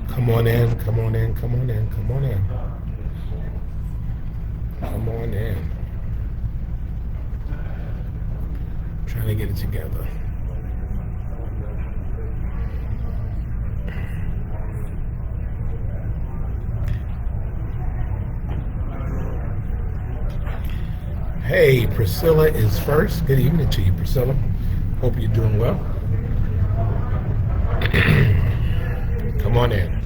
Come on in, come on in, come on in, come on in. Come on in. Trying to get it together. Hey, Priscilla is first. Good evening to you, Priscilla. Hope you're doing well. Come on in.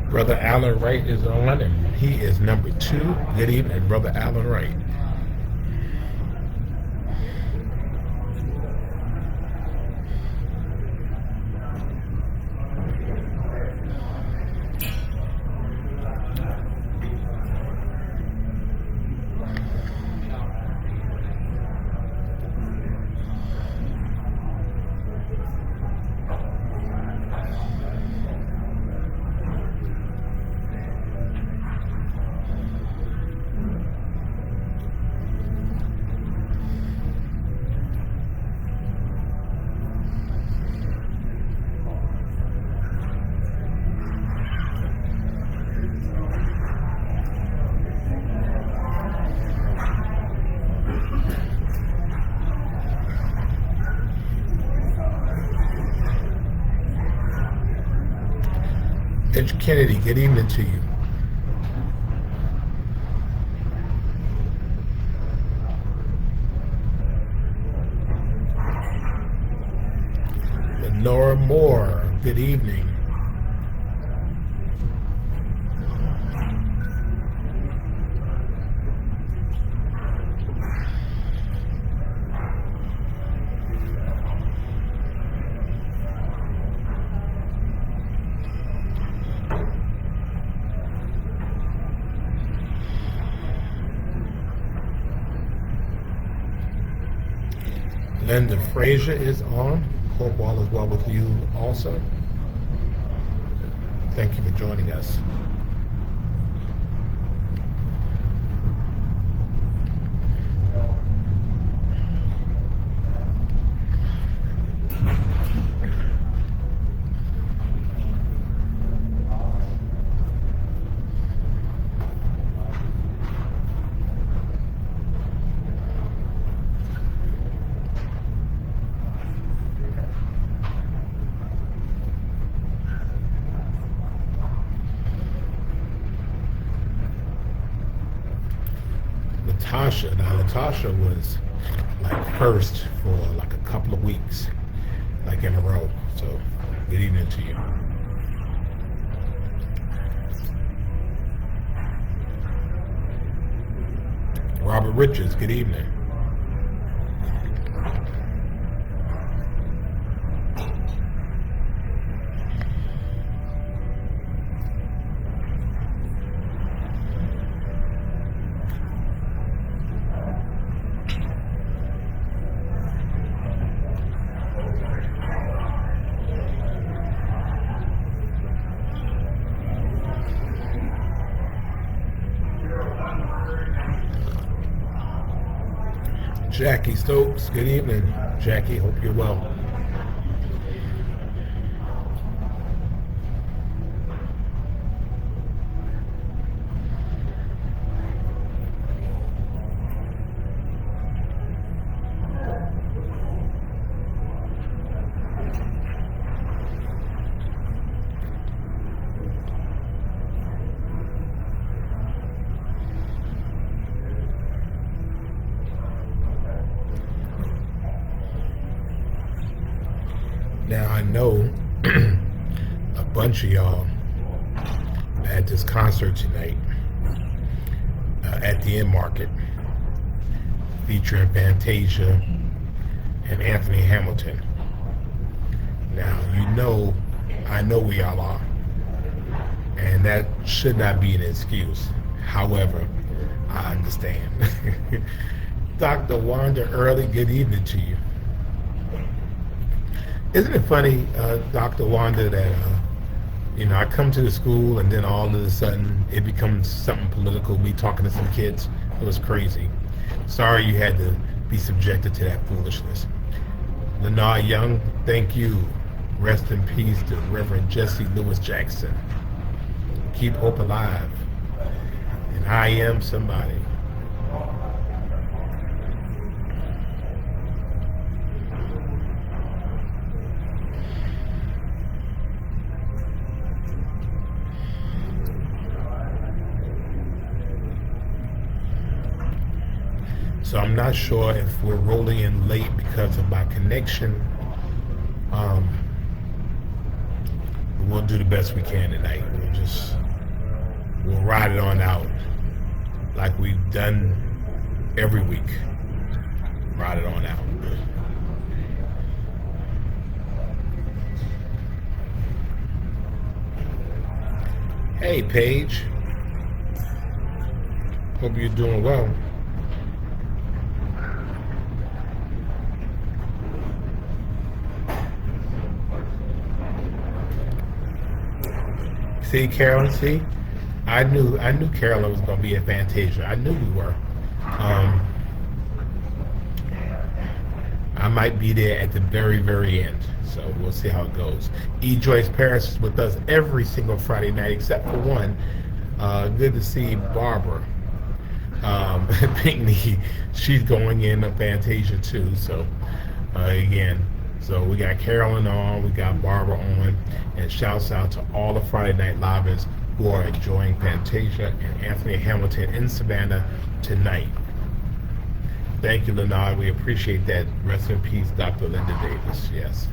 Brother Alan Wright is on, and he is number 2. Good evening, Brother Alan Wright. Edge Kennedy, good evening to you. Lenora Moore, good evening. Linda Frazier is on. Hope all is well with you also. Thank you for joining us. Natasha was like first for like a couple of weeks, like in a row. So good evening to you. Robert Richards, good evening. Jackie Stokes, good evening. Jackie, hope you're well. know a bunch of y'all at this concert tonight at the End Market featuring Fantasia and Anthony Hamilton. Now, I know where y'all are, and that should not be an excuse. However, I understand. Dr. Wanda Early, good evening to you. Isn't it funny, Dr. Wanda, that I come to the school and then all of a sudden it becomes something political, me talking to some kids? It was crazy. Sorry you had to be subjected to that foolishness. Lenore Young, thank you. Rest in peace to Reverend Jesse Lewis Jackson. Keep hope alive. And I am somebody. So I'm not sure if we're rolling in late because of my connection. We'll do the best we can tonight. We'll ride it on out like we've done every week. Ride it on out. Hey, Paige. Hope you're doing well. See, Carolyn, I knew Carolyn was going to be at Fantasia. I knew we were. I might be there at the very, very end. So we'll see how it goes. E. Joyce Paris is with us every single Friday night except for one. Good to see Barbara Pinckney. She's going in to Fantasia too. So again. So we got Carolyn on, we got Barbara on, and shouts out to all the Friday Night Livers who are enjoying Fantasia and Anthony Hamilton in Savannah tonight. Thank you, Lenard. We appreciate that. Rest in peace, Dr. Linda Davis. Yes.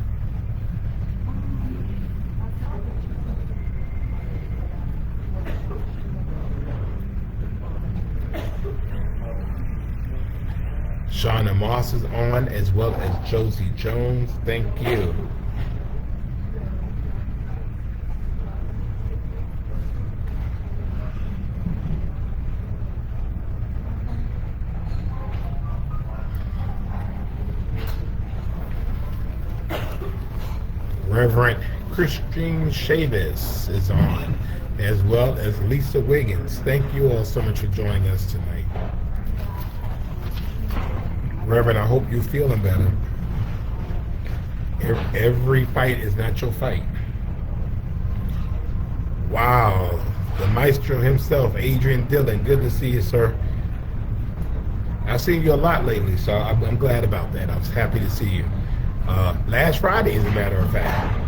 Shauna Moss is on, as well as Josie Jones. Thank you. Reverend Christine Chavis is on, as well as Lisa Wiggins. Thank you all so much for joining us tonight. Reverend, I hope you're feeling better. Every fight is not your fight. Wow. The maestro himself, Adrian Dillon. Good to see you, sir. I've seen you a lot lately, so I'm glad about that. I was happy to see you. Last Friday, as a matter of fact.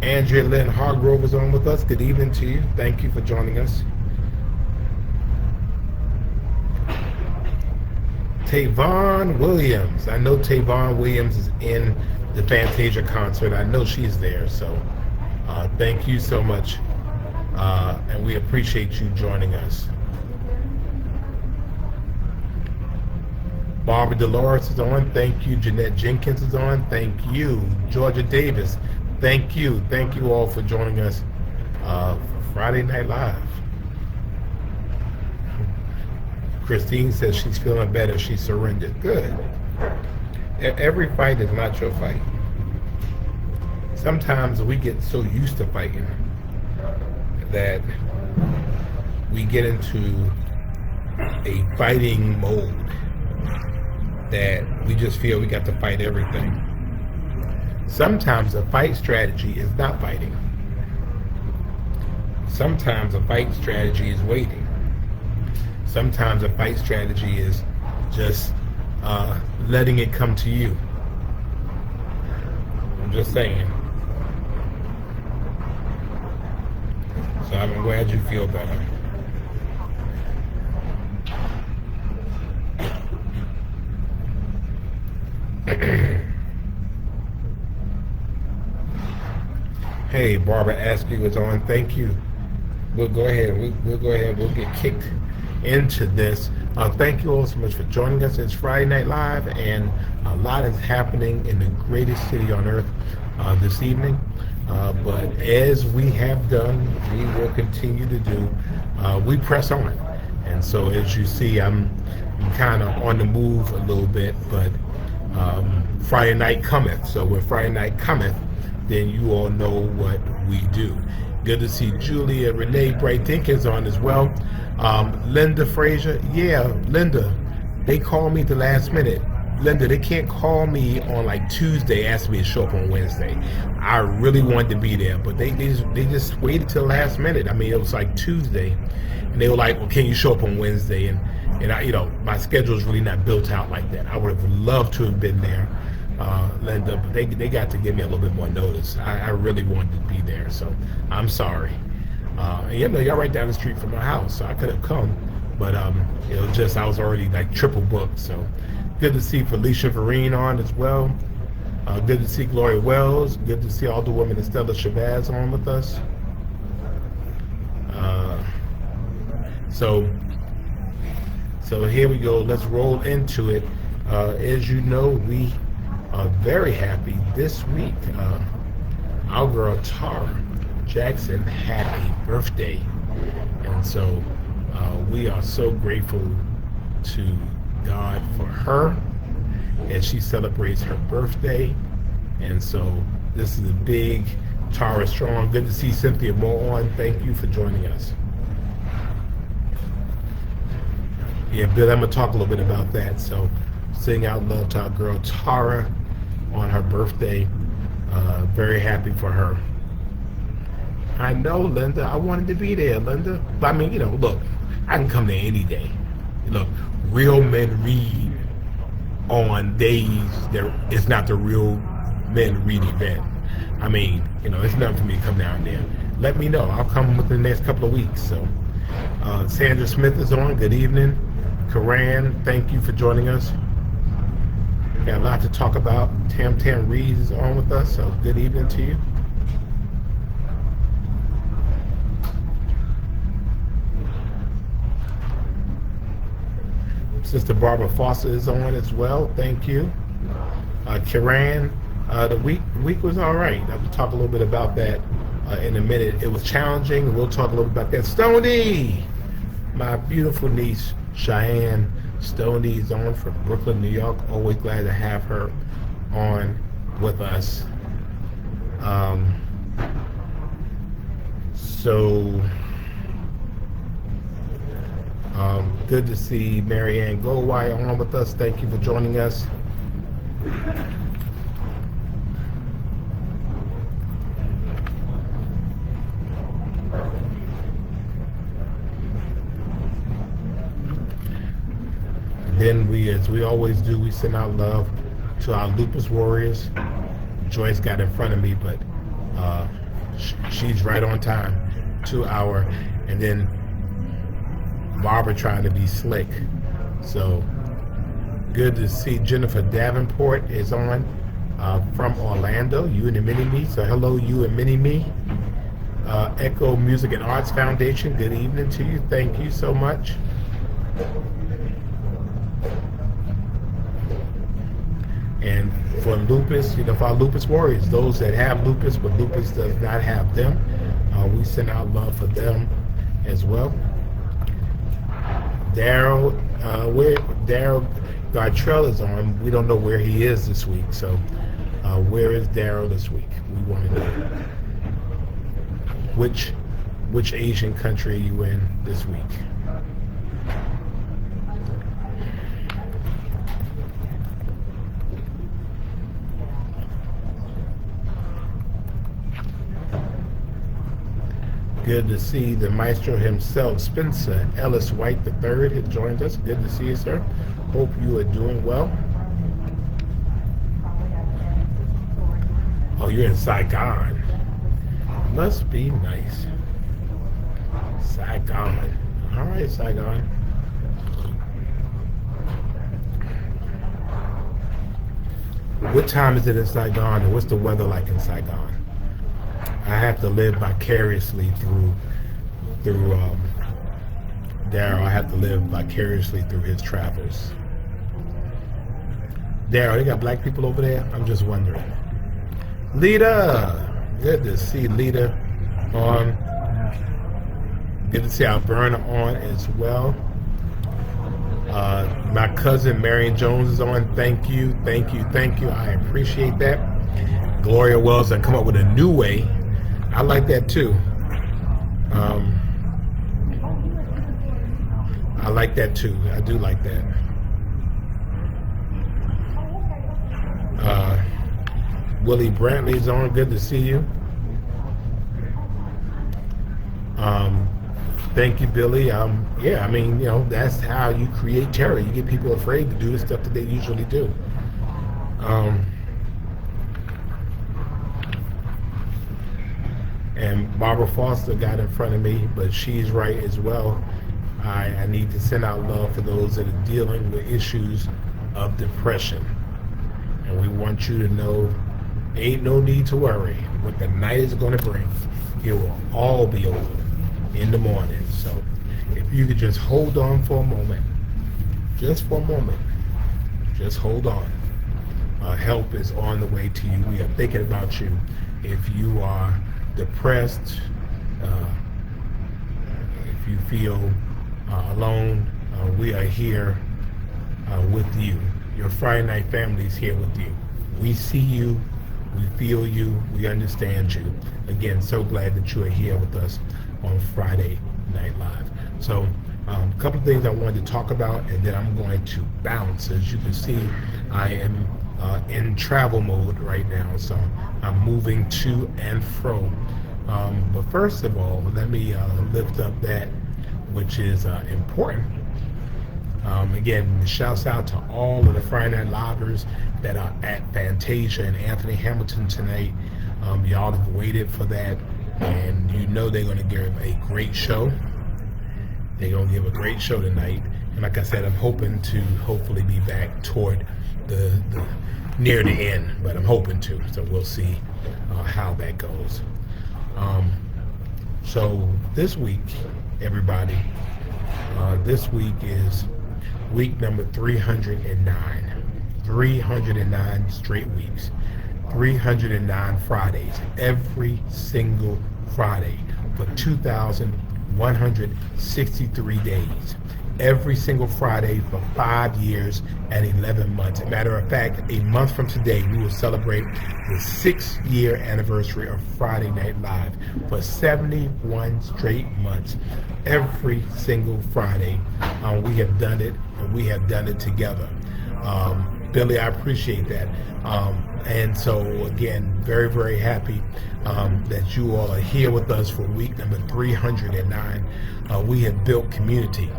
Andrea Lynn Hargrove is on with us. Good evening to you. Thank you for joining us. Tavon Williams. I know Tavon Williams is in the Fantasia concert. I know she's there, so thank you so much. And we appreciate you joining us. Barbara Dolores is on. Thank you. Jeanette Jenkins is on. Thank you. Georgia Davis. Thank you. Thank you all for joining us for Friday Night Live. Christine says she's feeling better. She surrendered. Good. Every fight is not your fight. Sometimes we get so used to fighting that we get into a fighting mode that we just feel we got to fight everything. Sometimes a fight strategy is not fighting. Sometimes a fight strategy is waiting. Sometimes a fight strategy is just letting it come to you. I'm just saying. So I'm glad you feel better. Hey, Barbara Askew is on. Thank you. We'll go ahead. We'll go ahead. We'll get kicked into this. Thank you all so much for joining us. It's Friday Night Live, and a lot is happening in the greatest city on earth this evening. But as we have done, we will continue to do. We press on. And so, as you see, I'm kind of on the move a little bit, but Friday night cometh. So when Friday night cometh, then you all know what we do. Good to see Julia Renee Bright Dinkins on as well. Linda Frazier, yeah, Linda, they call me at the last minute. Linda, they can't call me on like Tuesday, asking me to show up on Wednesday. I really wanted to be there, but they just waited till the last minute. I mean, it was like Tuesday, and they were like, "Well, can you show up on Wednesday?" And I, my schedule is really not built out like that. I would have loved to have been there, Linda, but they got to give me a little bit more notice. I really wanted to be there, so I'm sorry. And y'all right down the street from my house, so I could have come, but just I was already like triple booked. So good to see Felicia Vereen on as well. Good to see Gloria Wells. Good to see all the women and Stella Shabazz on with us. So here we go. Let's roll into it. As you know, we are very happy this week. Our girl Tara Jackson had a birthday, and so we are so grateful to God for her as she celebrates her birthday. And so this is a big Tara Strong. Good to see Cynthia Moore on. Thank you for joining us. Yeah, Bill, I'm going to talk a little bit about that. So sing out love to our girl Tara on her birthday. Very happy for her. I know, Linda. I wanted to be there, Linda. But I mean, look, I can come there any day. Look, Real Men Read on days that it's not the Real Men Read event. I mean, it's nothing for me to come down there. Let me know. I'll come within the next couple of weeks. So, Sandra Smith is on. Good evening. Karan, thank you for joining us. Got a lot to talk about. Tam Tam Reeves is on with us. So, good evening to you. Sister Barbara Foster is on as well. Thank you. Karan, the week was all right. I will talk a little bit about that in a minute. It was challenging. We'll talk a little bit about that. Stoney, my beautiful niece, Cheyenne Stoney is on from Brooklyn, New York. Always glad to have her on with us. Good to see Marianne Goldwire on with us. Thank you for joining us. Then as we always do, we send out love to our lupus warriors. Joyce got in front of me, but she's right on time. 2 hour, and then Barbara trying to be slick. So good to see Jennifer Davenport is on from Orlando. You and the Mini Me. So hello, you and Mini Me. Echo Music and Arts Foundation. Good evening to you. Thank you so much. And for lupus, for our lupus warriors, those that have lupus but lupus does not have them, we send out love for them as well. Daryl Gartrell is on. We don't know where he is this week, so where is Daryl this week? We want to know which Asian country are you in this week? Good to see the maestro himself, Spencer Ellis White III, has joined us. Good to see you, sir. Hope you are doing well. Oh, you're in Saigon. Must be nice. Saigon. All right, Saigon. What time is it in Saigon, and what's the weather like in Saigon? I have to live vicariously through Daryl. I have to live vicariously through his travels. Daryl, they got black people over there? I'm just wondering. Lita, good to see Lita on. Good to see Alberna on as well. My cousin Marion Jones is on. Thank you. I appreciate that. Gloria Wells done come up with a new way. I like that too. I like that too. I do like that. Willie Brantley's on. Good to see you. Thank you, Billy. Yeah, I mean, you know, that's how you create terror. You get people afraid to do the stuff that they usually do. And Barbara Foster got in front of me, but she's right as well. I need to send out love for those that are dealing with issues of depression. And we want you to know, ain't no need to worry. What the night is going to bring, it will all be over in the morning. So if you could just hold on for a moment, just for a moment, just hold on. Help is on the way to you. We are thinking about you. If you are depressed, if you feel alone, we are here with you. Your Friday Night family is here with you. We see you, we feel you, we understand you. Again, so glad that you are here with us on Friday Night Live. So a couple of things I wanted to talk about, and then I'm going to bounce. As you can see, I am in travel mode right now, so I'm moving to and fro. But first of all, let me lift up that which is important. Again, shouts out to all of the Friday Night Livers that are at Fantasia and Anthony Hamilton tonight. Y'all have waited for that, and you know they're going to give a great show. They're going to give a great show tonight. And like I said, I'm hoping to hopefully be back toward the near the end, but I'm hoping to. So we'll see how that goes. So this week, everybody, this week is week number 309. 309 straight weeks. 309 Fridays. Every single Friday for 2,163 days. Every single Friday for 5 years and 11 months. As a matter of fact, a month from today, we will celebrate the 6-year anniversary of Friday Night Live for 71 straight months. Every single Friday, we have done it, and we have done it together. Billy, I appreciate that. And so, again, very, very happy that you all are here with us for week number 309. We have built community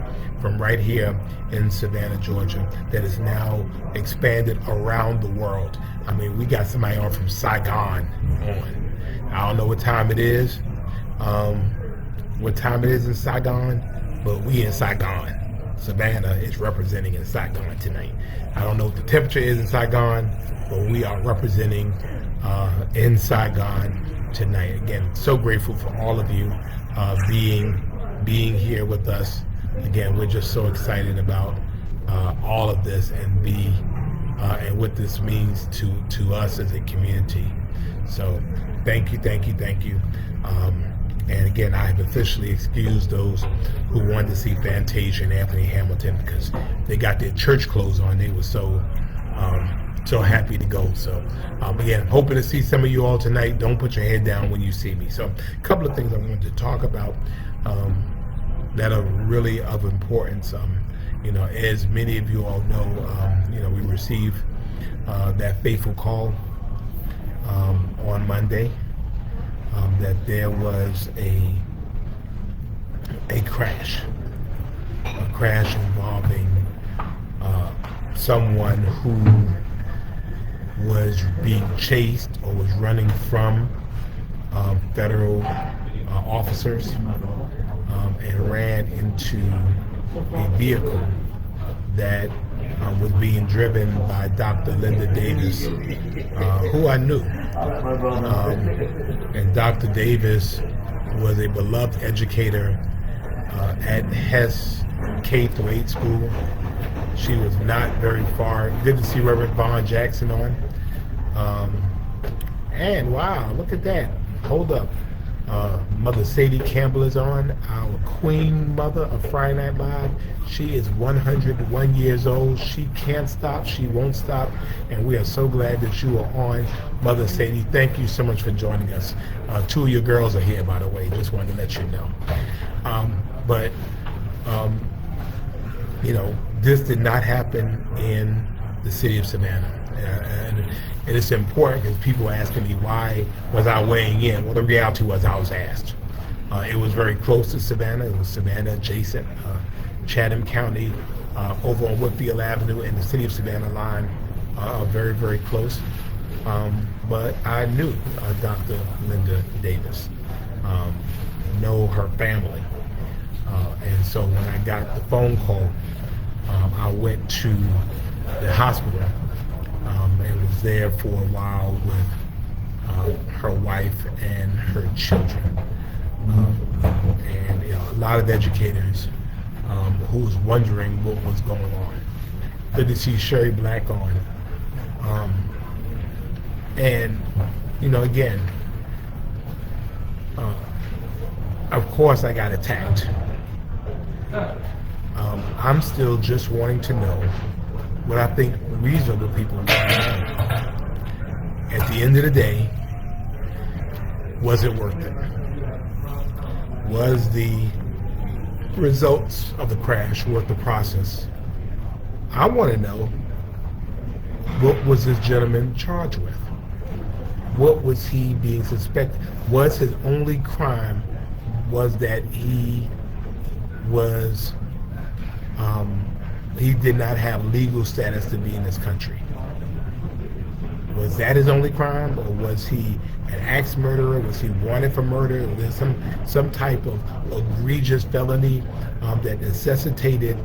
from right here in Savannah, Georgia, that is now expanded around the world. I mean, we got somebody on from Saigon on. I don't know what time it is, in Saigon, but we in Saigon. Savannah is representing in Saigon tonight. I don't know what the temperature is in Saigon, but we are representing in Saigon tonight. Again, so grateful for all of you being here with us. Again, we're just so excited about all of this and what this means to us as a community. So thank you. And again, I have officially excused those who wanted to see Fantasia and Anthony Hamilton because they got their church clothes on. They were so happy to go. So again, I'm hoping to see some of you all tonight. Don't put your head down when you see me. So a couple of things I wanted to talk about that are really of importance. As many of you all know, we received that fateful call on Monday that there was a crash involving someone who was being chased or was running from federal officers and ran into a vehicle that was being driven by Dr. Linda Davis, who I knew. And Dr. Davis was a beloved educator at Hess K through 8 school. She was not very far. Good to see Reverend Vaughn Jackson on. And wow, look at that. Hold up. Mother Sadie Campbell is on, our queen mother of Friday Night Live. She is 101 years old. She can't stop. She won't stop. And we are so glad that you are on, Mother Sadie. Thank you so much for joining us. Two of your girls are here, by the way. Just wanted to let you know. You know, this did not happen in the city of Savannah. And it's important because people are asking me why was I weighing in. Well, the reality was I was asked. It was very close to Savannah. It was Savannah adjacent, Chatham County, over on Whitfield Avenue and the city of Savannah line are very, very close. But I knew Dr. Linda Davis, know her family. And so when I got the phone call, I went to the hospital and was there for a while with her wife and her children. And you know, a lot of educators who was wondering what was going on. Good to see Sherry Black on. And, you know, again, of course I got attacked. I'm still just wanting to know what I think reasonable people want to know. At the end of the day, was it worth it? Was the results of the crash worth the process? I want to know, what was this gentleman charged with? What was he being suspected? Was his only crime was that he was he did not have legal status to be in this country? Was that his only crime, or was he an axe murderer? Was he wanted for murder? Was there some type of egregious felony that necessitated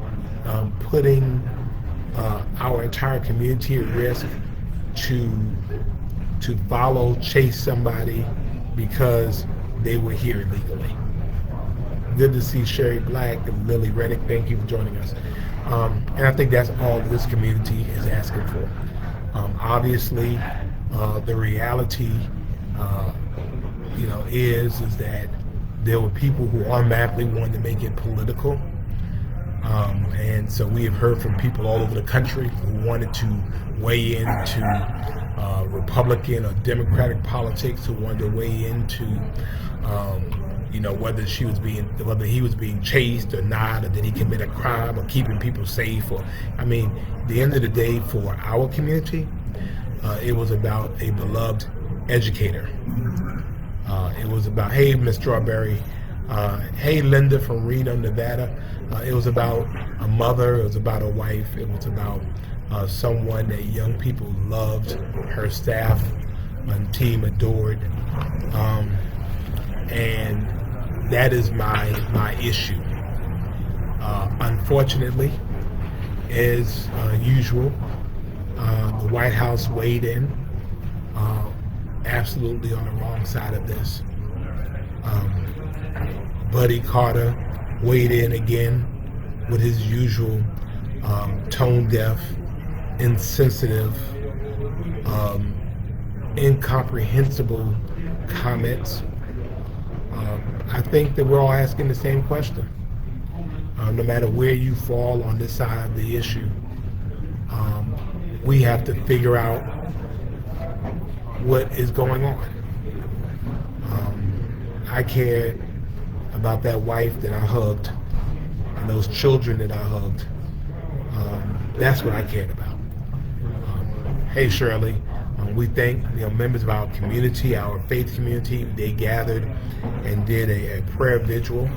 putting our entire community at risk to chase somebody because they were here illegally? Good to see Sherry Black and Lily Reddick. Thank you for joining us. And I think that's all this community is asking for. Obviously, the reality, is that there were people who automatically wanted to make it political. And so we have heard from people all over the country who wanted to weigh into Republican or Democratic politics, who wanted to weigh into whether he was being chased or not, or did he commit a crime, or keeping people safe, or at the end of the day, for our community, it was about a beloved educator. It was about, hey, Miss Strawberry, hey, Linda from Reno, Nevada. It was about a mother. It was about a wife. It was about someone that young people loved, her staff and team adored. And that is my issue. Unfortunately, as usual, the White House weighed in absolutely on the wrong side of this. Buddy Carter weighed in again with his usual tone-deaf, insensitive, incomprehensible comments. I think that we're all asking the same question. No matter where you fall on this side of the issue, we have to figure out what is going on. I cared about that wife that I hugged and those children that I hugged. That's what I cared about. Hey, Shirley. We thank members of our community, our faith community. They gathered and did a prayer vigil.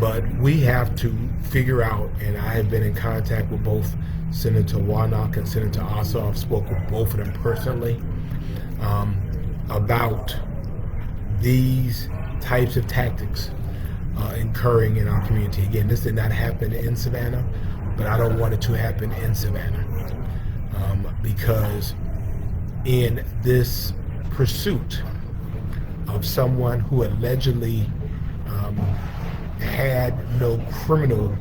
But we have to figure out, and I have been in contact with both Senator Warnock and Senator Ossoff, spoke with both of them personally, about these types of tactics occurring in our community. Again, this did not happen in Savannah, but I don't want it to happen in Savannah. Because in this pursuit of someone who allegedly had no criminal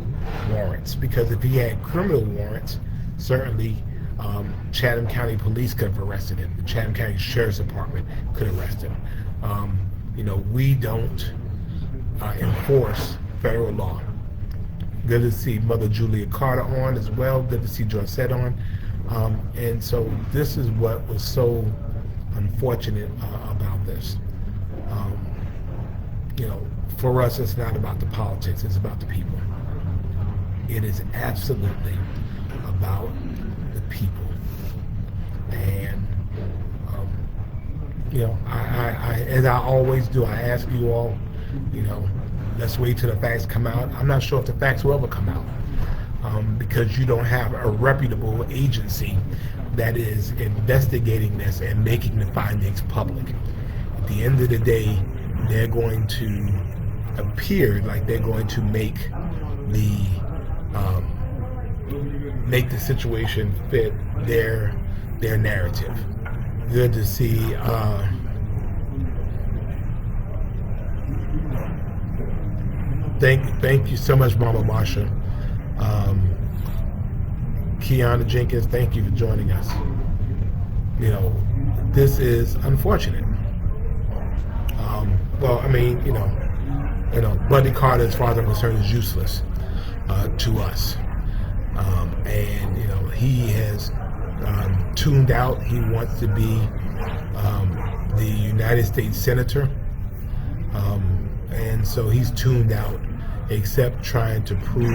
warrants. Because if he had criminal warrants, certainly Chatham County Police could have arrested him. The Chatham County Sheriff's Department could arrest him. We don't enforce federal law. Good to see Mother Julia Carter on as well. Good to see Joycette on. And so this is what was so unfortunate about this. For us, it's not about the politics, it's about the people. It is absolutely about the people. And, I as I always do, I ask you all, let's wait till the facts come out. I'm not sure if the facts will ever come out because you don't have a reputable agency that is investigating this and making the findings public. At the end of the day, they're going to appear like they're going to make the situation fit their narrative. Good to see thank you so much, Mama Marsha. Kiana Jenkins, thank you for joining us. This is unfortunate. Buddy Carter, as far as I'm concerned, is useless to us. He has tuned out. He wants to be the United States Senator. And so he's tuned out, except trying to prove